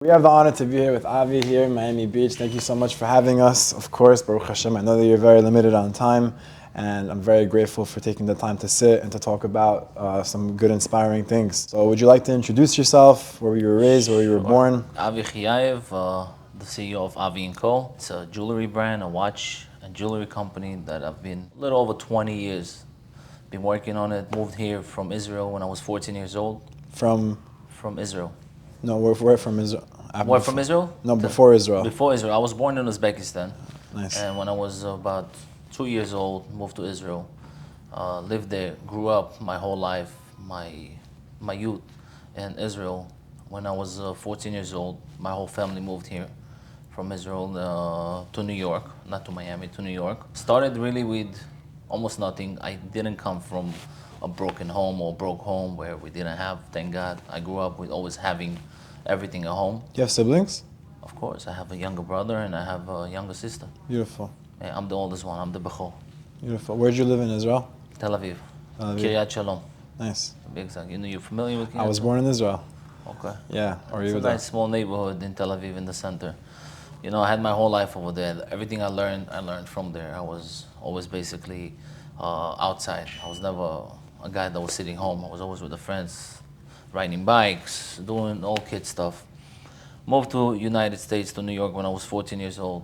We have the honor to be here with Avi here in Miami Beach. Thank you so much for having us. Of course, Baruch HaShem, I know that you're very limited on time, and I'm very grateful for taking the time to sit and to talk about some good, inspiring things. So would you like to introduce yourself, where you were raised, where you were born? Avi Hiaeve, the CEO of Avi & Co. It's a jewelry brand, a watch and jewelry company that I've been a little over 20 years. Been working on it. Moved here from Israel when I was 14 years old. From, From Israel. no, we're from Israel. Where from Israel? No, before Israel. Before Israel. I was born in Uzbekistan. Nice. And when I was about 2 years old, moved to Israel. Lived there, grew up my whole life, my youth in Israel. When I was 14 years old, my whole family moved here from Israel to New York, not to Miami, to New York. Started really with almost nothing. I didn't come from a broken home or broke home where we didn't have, thank God. I grew up with always having everything at home. Do you have siblings? Of course, I have a younger brother and I have a younger sister. Beautiful. Yeah, I'm the oldest one, I'm the Bechor. Beautiful. Where'd you live in Israel? Tel Aviv. Tel Aviv. Kiryat Shalom. Nice. To be exact. You're familiar with Kiryat? I was born in Israel. Okay. Yeah, or It's you a were there. nice small neighborhood in Tel Aviv in the center. You know, I had my whole life over there. Everything I learned from there. I was always basically outside. I was never a guy that was sitting home. I was always with the friends, riding bikes, doing all kid stuff. Moved to United States, to New York when I was 14 years old.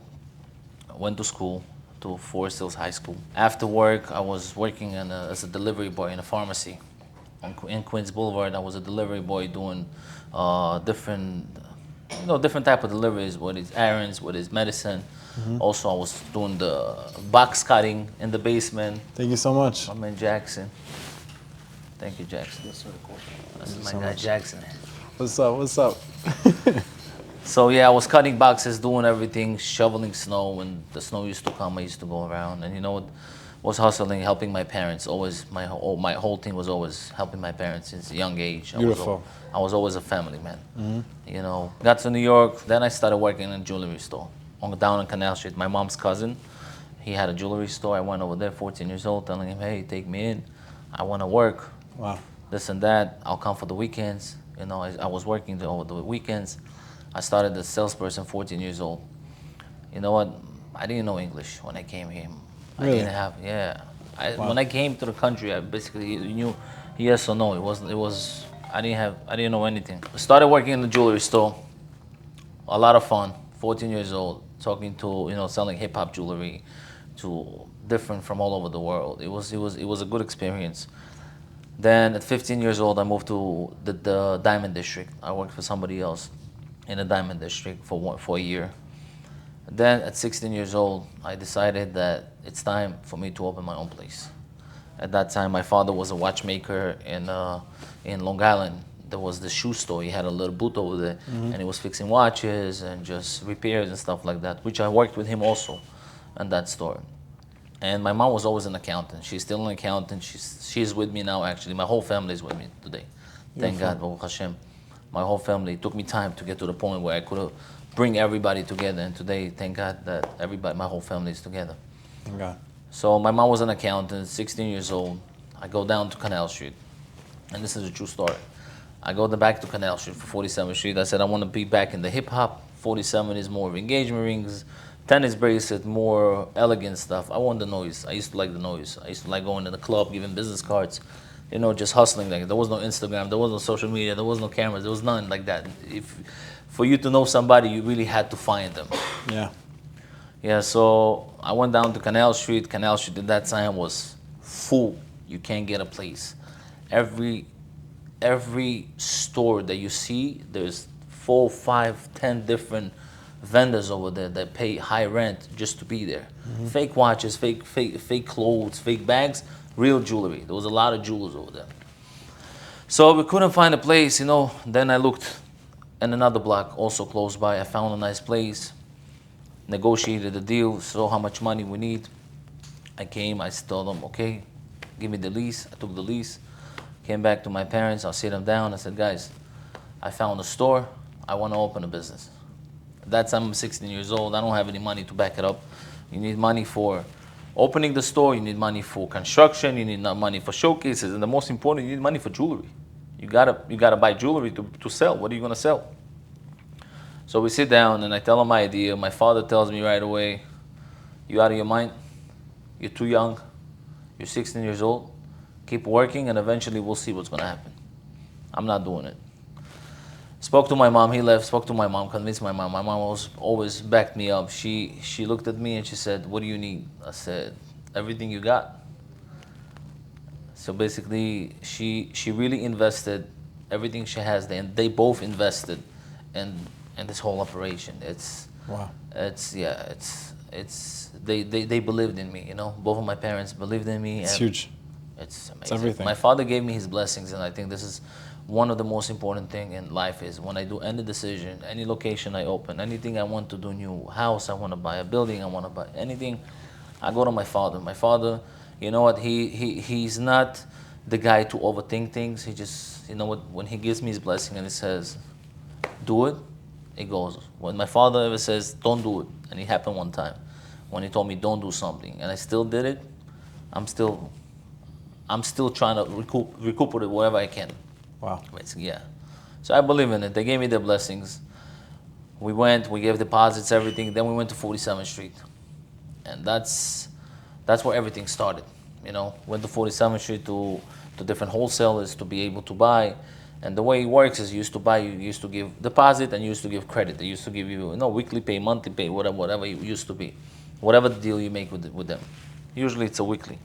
Went to school, to Forest Hills High School. After work, I was working as a delivery boy in a pharmacy in Queens Boulevard. I was a delivery boy doing different type of deliveries, what is errands, what is medicine. Also, I was doing the box cutting in the basement. Thank you so much. My man Jackson. Thank you, Jackson. This is my guy, Jackson. What's up? What's up? So yeah, I was cutting boxes, doing everything, shoveling snow. When the snow used to come, I used to go around, and was hustling, helping my parents. Always, my whole team was always helping my parents since a young age. Beautiful. I was always a family man. You know, got to New York, then I started working in a jewelry store down on Canal Street. My mom's cousin, he had a jewelry store. I went over there, 14 years old, telling him, hey, take me in. I want to work. Wow. This and that. I'll come for the weekends. You know, I was working over the weekends. I started as a salesperson, 14 years old. You know what? I didn't know English when I came here. Really? I didn't have, yeah. Wow. When I came to the country, I basically knew yes or no. I didn't know anything. I started working in the jewelry store. A lot of fun, 14 years old, talking to, selling hip hop jewelry to different from all over the world. It was a good experience. Then at 15 years old, I moved to the Diamond District. I worked for somebody else in the Diamond District for a year. Then at 16 years old, I decided that it's time for me to open my own place. At that time, my father was a watchmaker in Long Island. There was the shoe store. He had a little booth over there, and he was fixing watches and just repairs and stuff like that, which I worked with him also in that store. And my mom was always an accountant. She's still an accountant. She's with me now, actually. My whole family is with me today. Thank God, Baruch HaShem. My whole family, it took me time to get to the point where I could bring everybody together. And today, thank God that my whole family is together. Thank God. So my mom was an accountant, 16 years old. I go down to Canal Street. And this is a true story. I go back to Canal Street for 47th Street. I said, I want to be back in the hip hop. 47 is more of engagement rings, tennis bracelet, more elegant stuff. I want the noise. I used to like the noise. I used to like going to the club, giving business cards, just hustling. Like, there was no Instagram, there was no social media, there was no cameras, there was nothing like that. For you to know somebody, you really had to find them. Yeah. Yeah, so I went down to Canal Street. Canal Street at that time was full. You can't get a place. Every store that you see, there's 4, 5, 10 different vendors over there that pay high rent just to be there. Fake watches, fake clothes, fake bags, real jewelry. There was a lot of jewelers over there. So we couldn't find a place, Then I looked in another block, also close by. I found a nice place, negotiated a deal, saw how much money we need. I told them, okay, give me the lease. I took the lease, came back to my parents. I'll sit them down. I said, guys, I found a store. I want to open a business. At that time, I'm 16 years old. I don't have any money to back it up. You need money for opening the store. You need money for construction. You need money for showcases. And the most important, you need money for jewelry. You gotta buy jewelry to sell. What are you going to sell? So we sit down and I tell him my idea. My father tells me right away, "You out of your mind? You're too young. You're 16 years old. Keep working and eventually we'll see what's gonna happen. I'm not doing it." Spoke to my mom. He left. Spoke to my mom. Convinced my mom. My mom always backed me up. She looked at me and she said, "What do you need?" I said, "Everything you got." So basically, she really invested everything she has there, and they both invested in this whole operation. Wow. They believed in me. You know, both of my parents believed in me. It's And huge. it's amazing. It's everything. My father gave me his blessings, and I think this is one of the most important thing in life is when I do any decision, any location I open, anything I want to do, new house I want to buy, a building I want to buy, anything, I go to my father. My father, you know what? He's not the guy to overthink things. He just, you know what? When he gives me his blessing and he says, "Do it," it goes. When my father ever says, "Don't do it," and it happened one time, when he told me don't do something, and I still did it, I'm still trying to recuperate whatever I can. Wow. Basically, yeah. So I believe in it. They gave me their blessings. We went, we gave deposits, everything. Then we went to 47th Street, and that's where everything started. You know, went to 47th Street to different wholesalers to be able to buy. And the way it works is you used to give deposit and you used to give credit. They used to give you, weekly pay, monthly pay, whatever it used to be, whatever the deal you make with them. Usually it's a weekly.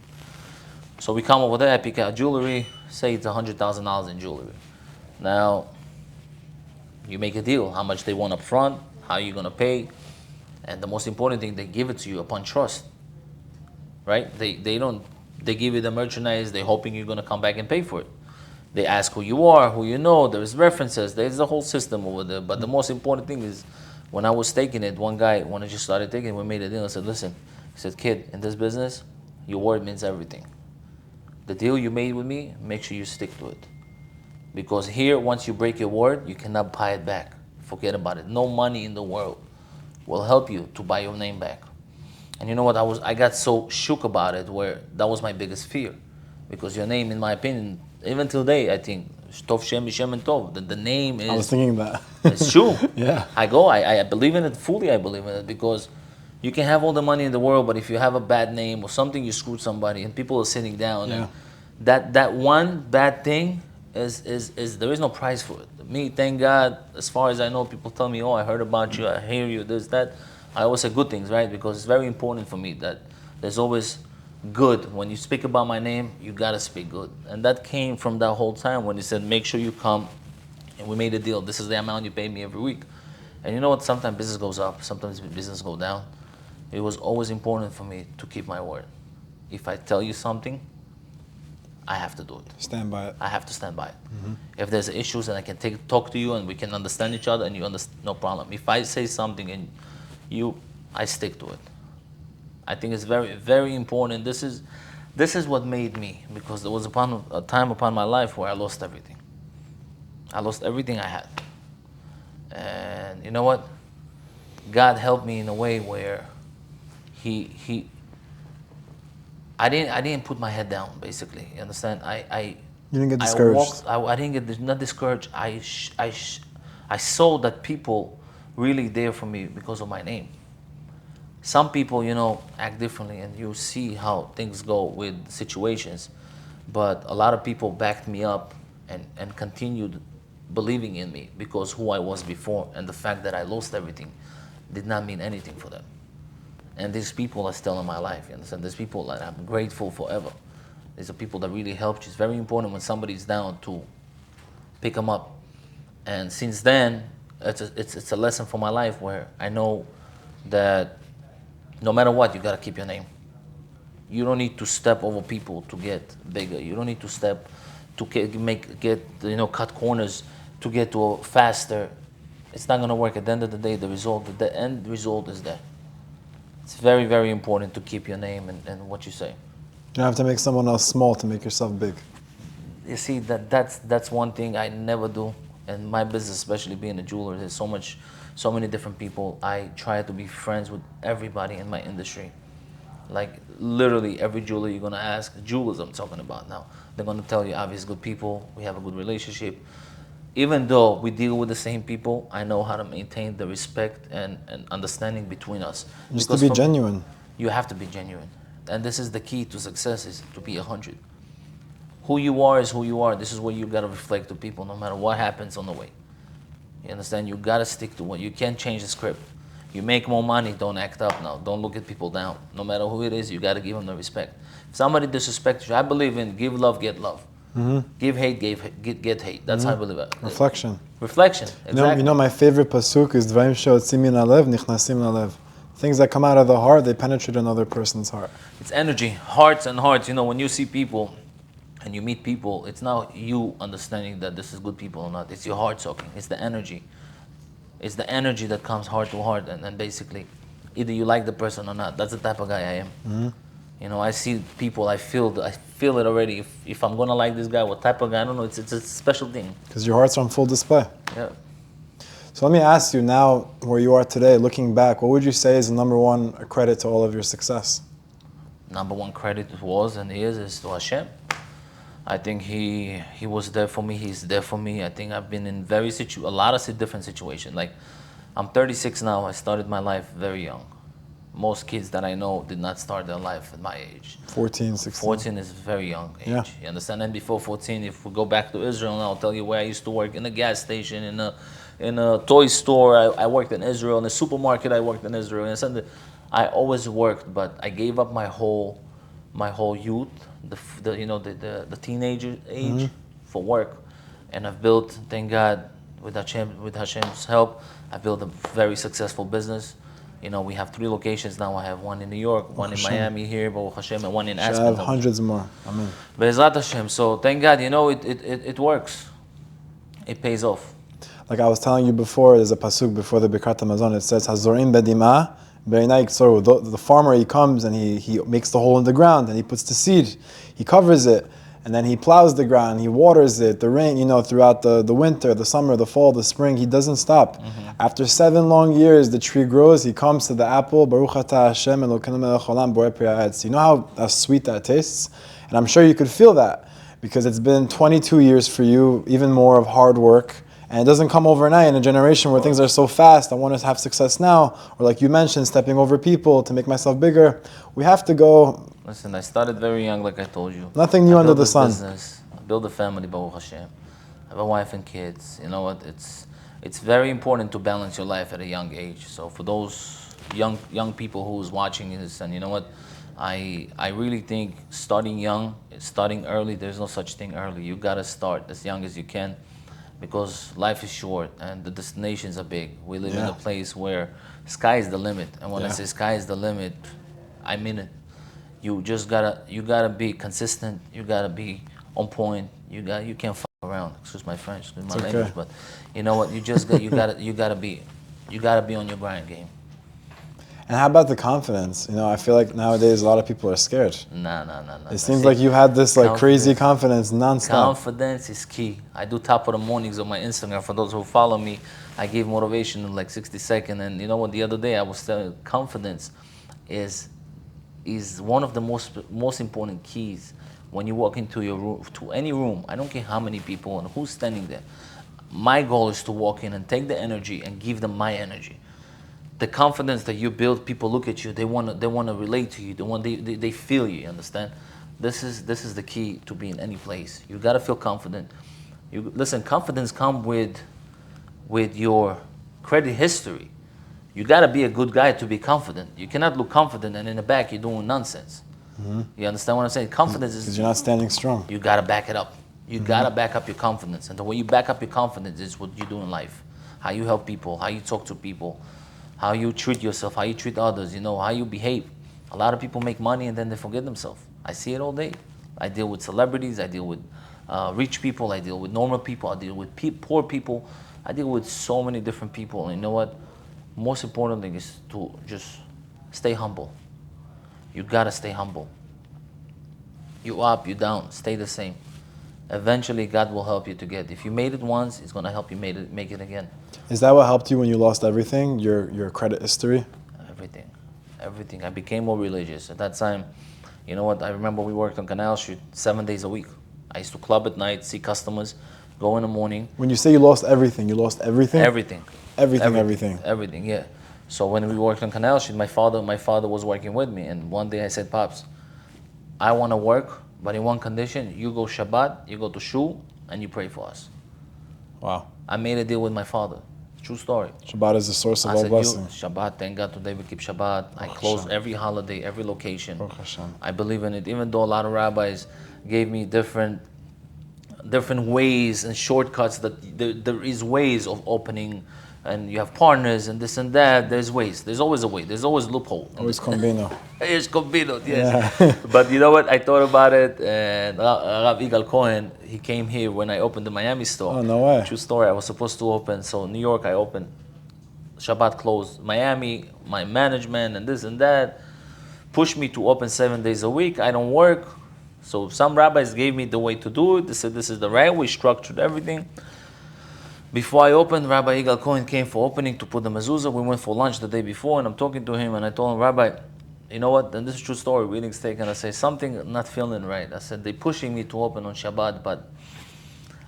So we come over there, I pick out jewelry, say it's $100,000 in jewelry. Now, you make a deal, how much they want up front, how you're gonna pay, and the most important thing, they give it to you upon trust, right? They give you the merchandise, they're hoping you're gonna come back and pay for it. They ask who you are, who you know, there's references, there's a whole system over there. But the most important thing is, when I was taking it, one guy, when I just started taking it, we made a deal, I said, "Listen," he said, "Kid, in this business, your word means everything. The deal you made with me, make sure you stick to it. Because here, once you break your word, you cannot buy it back. Forget about it. No money in the world will help you to buy your name back." And you know what? I got so shook about it, where that was my biggest fear. Because your name, in my opinion, even today, I think, Tov Shem Shem and Tov, the name is... I was thinking that. It's true. Yeah. I believe in it fully. I believe in it because you can have all the money in the world, but if you have a bad name or something, you screwed somebody, and people are sitting down, Yeah. and that one bad thing is there is no price for it. Me, thank God, as far as I know, people tell me, "Oh, I heard about you, I hear you, this, that." I always say good things, right? Because it's very important for me that there's always good. When you speak about my name, you gotta speak good, and that came from that whole time when he said, "Make sure you come." And we made a deal. This is the amount you pay me every week. And you know what? Sometimes business goes up, sometimes business goes down. It was always important for me to keep my word. If I tell you something, I have to do it. Stand by it. I have to stand by it. If there's issues and I can talk to you and we can understand each other and you understand, no problem. If I say something and I stick to it. I think it's very, very important. This is what made me, because there was a time upon my life where I lost everything. I lost everything I had. And you know what? God helped me in a way where I didn't put my head down, basically. You understand? You didn't get discouraged. I didn't get not discouraged. I saw that people really there for me because of my name. Some people, act differently, and you see how things go with situations. But a lot of people backed me up and continued believing in me because who I was before, and the fact that I lost everything did not mean anything for them. And these people are still in my life, you understand? There's people that I'm grateful forever. These are people that really helped you. It's very important when somebody's down to pick them up. And since then, it's a lesson for my life where I know that no matter what, you gotta keep your name. You don't need to step over people to get bigger. You don't need to step to cut corners to get to a faster. It's not gonna work. At the end of the day, the end result is there. It's very, very important to keep your name and what you say. You don't have to make someone else small to make yourself big. You see, that's one thing I never do. And my business, especially being a jeweler, there's so many different people. I try to be friends with everybody in my industry. Like literally every jeweler you're gonna ask, jewelers I'm talking about now, they're gonna tell you, Avi is good people, we have a good relationship. even though we deal with the same people, I know how to maintain the respect and understanding between us. Just to be genuine. You have to be genuine. And this is the key to success, is to be 100. Who you are is who you are. This is what you got to reflect to people no matter what happens on the way. You understand? You got to stick to what you can't change the script. You make more money, don't act up now. Don't look at people down. No matter who it is, you got to give them the respect. If somebody disrespects you, I believe in give love, get love. Give hate, get hate. That's how I believe it. Reflection. Reflection, exactly. You know my favorite pasuk is Dvarim she'otzim min halev nichnasim lalev. Things that come out of the heart, they penetrate another person's heart. It's energy, hearts and hearts. You know, when you see people and you meet people, it's not you understanding that this is good people or not. It's your heart talking. It's the energy. It's the energy that comes heart to heart, and basically, either you like the person or not. That's the type of guy I am. You know, I see people, I feel it already. If I'm gonna like this guy, what type of guy? I don't know. It's a special thing. Because your heart's on full display. Yeah. So let me ask you now, where you are today, looking back, what would you say is the number one credit to all of your success? Number one credit was and is to HaShem. I think he was there for me. He's there for me. I think I've been in a lot of different situations. Like, I'm 36 now. I started my life very young. Most kids that I know did not start their life at my age. 14, 16. 14 is a very young age. Yeah. You understand? And before 14, if we go back to Israel, and I'll tell you where I used to work, in a gas station, in a toy store. I worked in Israel. In a supermarket, I worked in Israel. And I always worked, but I gave up my whole youth, the teenager age, for work, and I've built, thank God, with Hashem's help, I built a very successful business. You know, we have 3 locations now. I have one in New York, one in Miami here, Baruch Hashem, and one in Aspen. I have hundreds more. Amen. Be'ezrat Hashem. So thank God, you know, it works. It pays off. Like I was telling you before, there's a pasuk before the Birkat Hamazon. It says, "Hazorim bedima beinai yiksoru." The farmer, he comes and he makes the hole in the ground and he puts the seed, he covers it, and then he plows the ground, he waters it, the rain, you know, throughout the winter, the summer, the fall, the spring, he doesn't stop. After 7 long years, the tree grows, he comes to the apple, Baruch atah Hashem Elokeinu melech haolam borei pri ha'etz. You know how sweet that tastes? And I'm sure you could feel that, because it's been 22 years for you, even more of hard work. And it doesn't come overnight in a generation where things are so fast. I want to have success now. Or like you mentioned, stepping over people to make myself bigger. We have to go. Listen, I started very young, like I told you. Nothing new under the sun. Business. I built a family, Baruch Hashem. I have a wife and kids. You know what? It's very important to balance your life at a young age. So for those young people who's watching this, and you know what? I really think starting young, starting early, there's no such thing early. You got to start as young as you can, because life is short and the destinations are big. We live in a place where sky is the limit. And when I say sky is the limit, I mean it. You just gotta be consistent. You gotta be on point. You can't fuck around. Excuse my French, excuse my language, but you know what? You gotta be on your grind game. And how about the confidence? You know, I feel like nowadays a lot of people are scared. No. It seems like you had this like crazy confidence nonstop. Confidence is key. I do top of the mornings on my Instagram. For those who follow me, I give motivation in like 60 seconds. And you know what? The other day I was telling confidence is one of the most important keys when you walk into your room, to any room. I don't care how many people and who's standing there. My goal is to walk in and take the energy and give them my energy. The confidence that you build, people look at you, they want to relate to you, they feel you, understand? This is the key to be in any place. You got to feel confident. Listen, confidence comes with your credit history. You got to be a good guy to be confident. You cannot look confident and in the back you're doing nonsense. You understand what I'm saying? Confidence is... Because you're not standing strong. You got to back it up. You got to back up your confidence. And the way you back up your confidence is what you do in life. How you help people, how you talk to people, how you treat yourself, how you treat others, you know, how you behave. A lot of people make money and then they forget themselves. I see it all day. I deal with celebrities, I deal with rich people, I deal with normal people, I deal with poor people. I deal with so many different people. And you know what? Most important thing is to just stay humble. You gotta stay humble. You up, you down, stay the same. Eventually God will help you to get. If you made it once, He's gonna help you make it again. Is that what helped you when you lost everything? Your credit history? Everything. I became more religious. At that time, you know what, I remember we worked on Canal Street 7 days a week. I used to club at night, see customers. Go in the morning. When you say you lost everything, you lost everything? Everything. Everything. Everything, yeah. So when we worked on Canal Street, my father was working with me, and one day I said, Pops, I want to work, but in one condition: you go Shabbat, you go to shul, and you pray for us. Wow. I made a deal with my father. True story. Shabbat is the source of I all said, blessing. Shabbat, thank God today we keep Shabbat. I close HaShem. every holiday, every location. HaShem. I believe in it, even though a lot of rabbis gave me different ways and shortcuts, that there is ways of opening, and you have partners and this and that. There's ways. There's always a way. There's always a loophole. Always combino. It's combined, yes. Yeah. But you know what? I thought about it, and Rav Yigal Cohen, he came here when I opened the Miami store. Oh, no way. True story. I was supposed to open, so New York I opened. Shabbat closed. Miami, my management and this and that pushed me to open 7 days a week. I don't work. So some rabbis gave me the way to do it. They said this is the right way, structured everything. Before I opened, Rabbi Yigal Cohen came for opening to put the mezuzah. We went for lunch the day before, and I'm talking to him, and I told him, Rabbi, you know what? And this is true story, we're eating steak, and I say, something not feeling right. I said, they're pushing me to open on Shabbat, but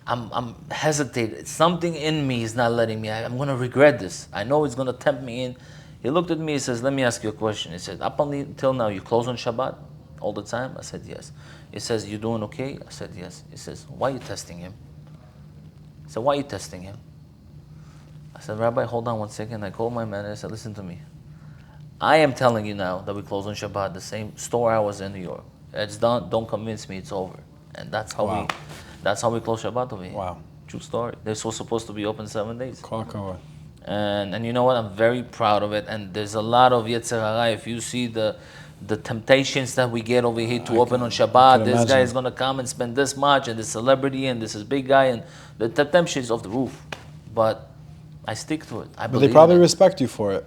I'm hesitated. Something in me is not letting me. I'm going to regret this. I know it's going to tempt me in. He looked at me, he says, let me ask you a question. He said, up until now, you close on Shabbat all the time? I said, yes. He says, you doing okay? I said, yes. He says, why are you testing him? I said, why are you testing him? I said, Rabbi, hold on 1 second. I called my manager. I said, listen to me. I am telling you now that we close on Shabbat, the same store I was in New York. It's done. Don't convince me it's over. And that's how we close Shabbat over here. Wow. True story. They're supposed to be open 7 days. Kawakawa. And you know what? I'm very proud of it. And there's a lot of Yetzer Hara. If you see the temptations that we get over here to open on Shabbat, this guy is going to come and spend this much, and this celebrity, and this is big guy, and the temptation is off the roof. But I stick to it. But they probably respect you for it.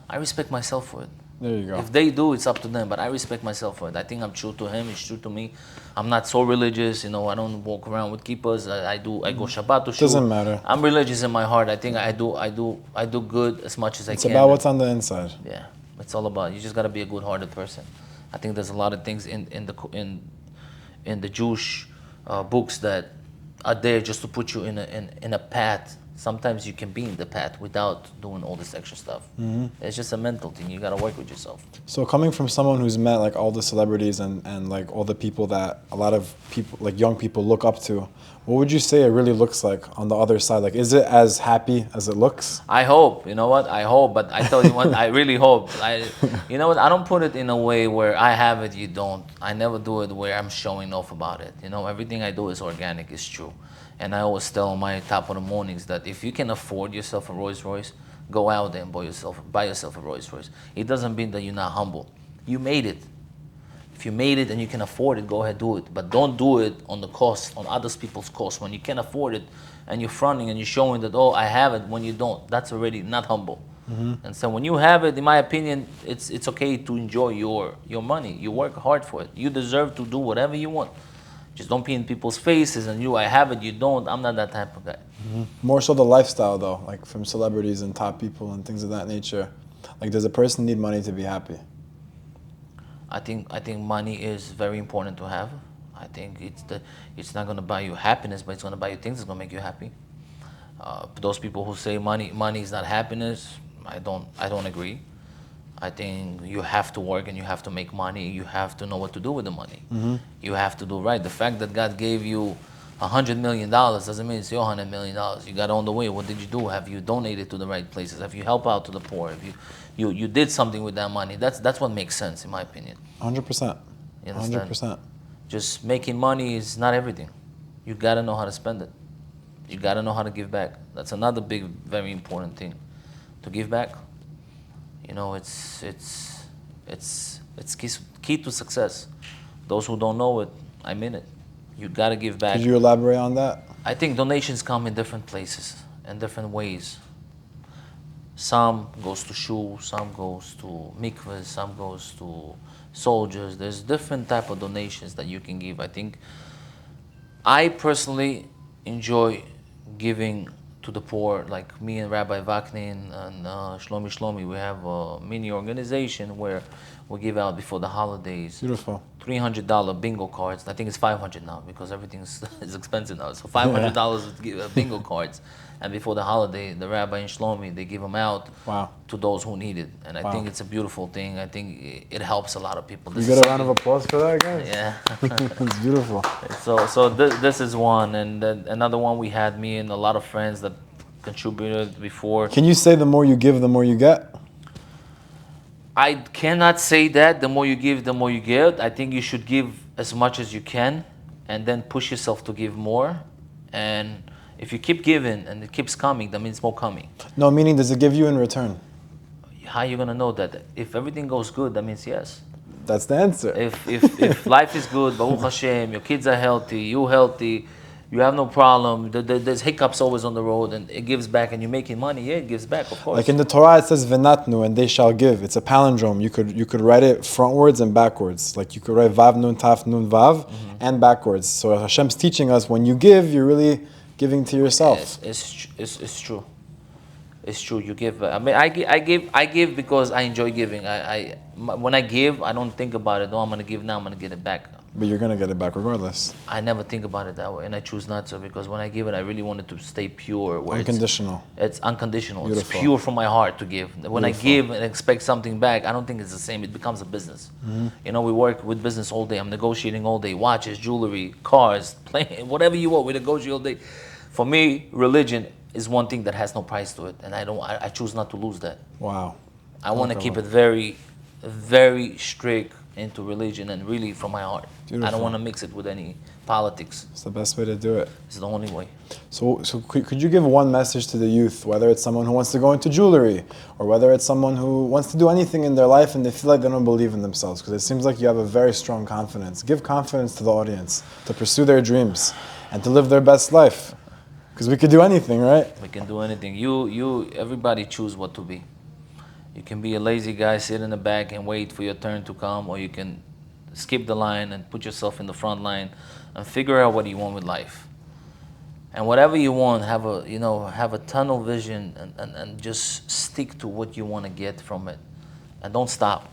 I respect myself for it. There you go. If they do, it's up to them. But I respect myself for it. I think I'm true to him. He's true to me. I'm not so religious. You know, I don't walk around with kippahs. I go Shabbat to shul. Doesn't matter. I'm religious in my heart. I think I do good as much as I can. It's about what's on the inside. Yeah, it's all about. You just got to be a good-hearted person. I think there's a lot of things in the Jewish books that are there just to put you in a path. Sometimes you can be in the path without doing all this extra stuff. Mm-hmm. It's just a mental thing. You got to work with yourself. So coming from someone who's met like all the celebrities and like all the people that a lot of people, like young people, look up to, what would you say it really looks like on the other side? Like, is it as happy as it looks? I hope. You know what? I hope. But I tell you what, I really hope. You know what? I don't put it in a way where I have it, you don't. I never do it where I'm showing off about it. You know, everything I do is organic, is true. And I always tell on my top of the mornings that if you can afford yourself a Rolls Royce, go out there and buy yourself a Rolls Royce. It doesn't mean that you're not humble. You made it. If you made it and you can afford it, go ahead, do it. But don't do it on the cost, on other people's cost. When you can afford it and you're fronting and you're showing that, oh, I have it, when you don't, that's already not humble. Mm-hmm. And so when you have it, in my opinion, it's okay to enjoy your money. You work hard for it. You deserve to do whatever you want. Just don't be in people's faces and I have it, you don't. I'm not that type of guy. Mm-hmm. More so the lifestyle though, like from celebrities and top people and things of that nature. Like, does a person need money to be happy? I think money is very important to have. I think it's not going to buy you happiness, but it's going to buy you things that's going to make you happy. Those people who say money is not happiness, I don't agree. I think you have to work and you have to make money. You have to know what to do with the money. Mm-hmm. You have to do right. The fact that God gave you $100 million doesn't mean it's your $100 million. You got on the way. What did you do? Have you donated to the right places? Have you helped out to the poor? Have you did something with that money? That's what makes sense, in my opinion. 100%. You understand? 100%. Just making money is not everything. You got to know how to spend it. You got to know how to give back. That's another big, very important thing. To give back. You know, it's key to success. Those who don't know it, I mean it. You gotta give back. Could you elaborate on that? I think donations come in different places, in different ways. Some goes to shul, some goes to mikvahs, some goes to soldiers. There's different type of donations that you can give. I think I personally enjoy giving to the poor, like me and Rabbi Vaknin and Shlomi, we have a mini organization where we give out before the holidays. Beautiful. $300 bingo cards. I think it's 500 now because everything's is expensive now. So $500 bingo cards. And before the holiday, the rabbi in Shlomi, they give them out to those who need it. And I think it's a beautiful thing. I think it helps a lot of people. You get a round of applause for that, guys? Yeah. It's beautiful. So this is one. And then another one we had, me and a lot of friends that contributed before. Can you say the more you give, the more you get? I cannot say that. The more you give, the more you get. I think you should give as much as you can and then push yourself to give more. And if you keep giving and it keeps coming, that means more coming. No, meaning does it give you in return? How are you going to know that? If everything goes good, that means yes. That's the answer. If life is good, Baruch Hashem, your kids are healthy, you healthy, you have no problem, there's hiccups always on the road, and it gives back, and you're making money, yeah, it gives back, of course. Like in the Torah, it says "V'natnu," and they shall give. It's a palindrome. You could write it frontwards and backwards. Like you could write Vav Nun Taf Nun Vav and backwards. So Hashem's teaching us when you give, you're really giving to yourself. It's true. It's true. You give. I mean, I give because I enjoy giving. When I give, I don't think about it. Oh, I'm gonna give now. I'm gonna get it back. But you're gonna get it back regardless. I never think about it that way, and I choose not to because when I give it, I really want it to stay pure. Where Unconditional. It's unconditional. Beautiful. It's pure from my heart to give. When I give and expect something back, I don't think it's the same. It becomes a business. You know, we work with business all day. I'm negotiating all day. Watches, jewelry, cars, plane, whatever you want. We negotiate all day. For me, religion is one thing that has no price to it, and I choose not to lose that. Wow. I want to keep it very, very strict into religion and really from my heart. Beautiful. I don't want to mix it with any politics. It's the best way to do it. It's the only way. So could you give one message to the youth, whether it's someone who wants to go into jewelry or whether it's someone who wants to do anything in their life and they feel like they don't believe in themselves? Because it seems like you have a very strong confidence. Give confidence to the audience to pursue their dreams and to live their best life. Because we could do anything, right? We can do anything. Everybody choose what to be. You can be a lazy guy, sit in the back and wait for your turn to come, or you can skip the line and put yourself in the front line and figure out what you want with life. And whatever you want, have a tunnel vision and just stick to what you want to get from it. And don't stop.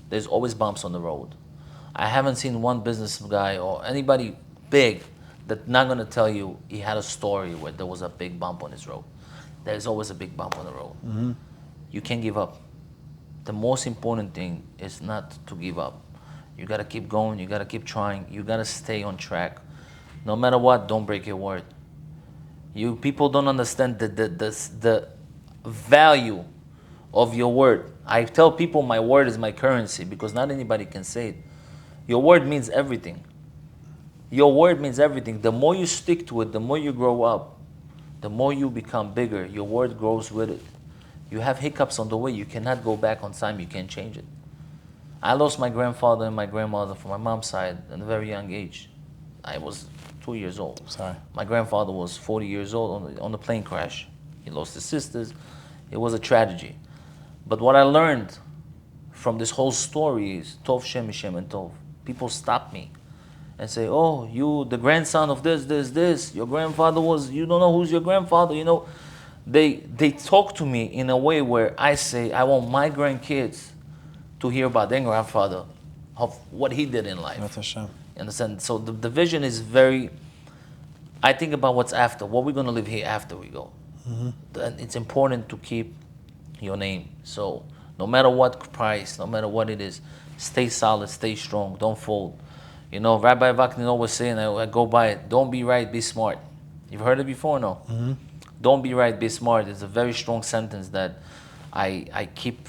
There's always bumps on the road. I haven't seen one business guy or anybody big that's not going to tell you he had a story where there was a big bump on his road. There's always a big bump on the road. You can't give up. The most important thing is not to give up. You got to keep going. You got to keep trying. You got to stay on track. No matter what, don't break your word. You people don't understand the value of your word. I tell people my word is my currency because not anybody can say it. Your word means everything. Your word means everything. The more you stick to it, the more you grow up, the more you become bigger. Your word grows with it. You have hiccups on the way. You cannot go back on time. You can't change it. I lost my grandfather and my grandmother from my mom's side at a very young age. I was 2 years old. Sorry. My grandfather was 40 years old on the plane crash. He lost his sisters. It was a tragedy. But what I learned from this whole story is Tov Shem Shem and Tov. People stop me and say, oh, you, the grandson of this. Your grandfather was, you don't know who's your grandfather, you know. They talk to me in a way where I say, I want my grandkids to hear about their grandfather, of what he did in life. That's HaShem. You understand? So the vision is very, I think about what's after, what we're going to live here after we go. And it's important to keep your name. So no matter what price, no matter what it is, stay solid, stay strong, don't fold. You know, Rabbi Vaknin always saying, I go by it, don't be right, be smart. You've heard it before, no? Don't be right, be smart. It's a very strong sentence that I keep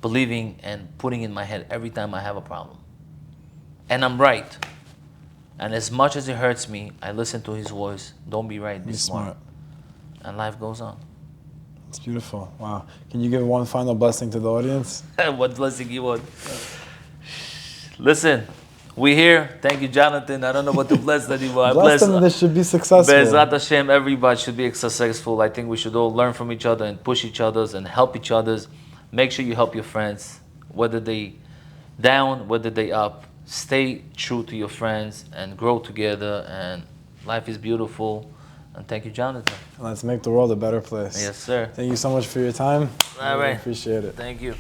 believing and putting in my head every time I have a problem. And I'm right. And as much as it hurts me, I listen to his voice. Don't be right, be smart. And life goes on. It's beautiful. Wow. Can you give one final blessing to the audience? What blessing you want? Listen, we here. Thank you, Jonathan. I don't know what to bless anymore. I bless them. This should be successful. Bezrat Hashem, everybody should be successful. I think we should all learn from each other and push each other's and help each other's. Make sure you help your friends, whether they down, whether they up. Stay true to your friends and grow together. And life is beautiful. And thank you, Jonathan. Let's make the world a better place. Yes, sir. Thank you so much for your time. All right. Appreciate it. Thank you.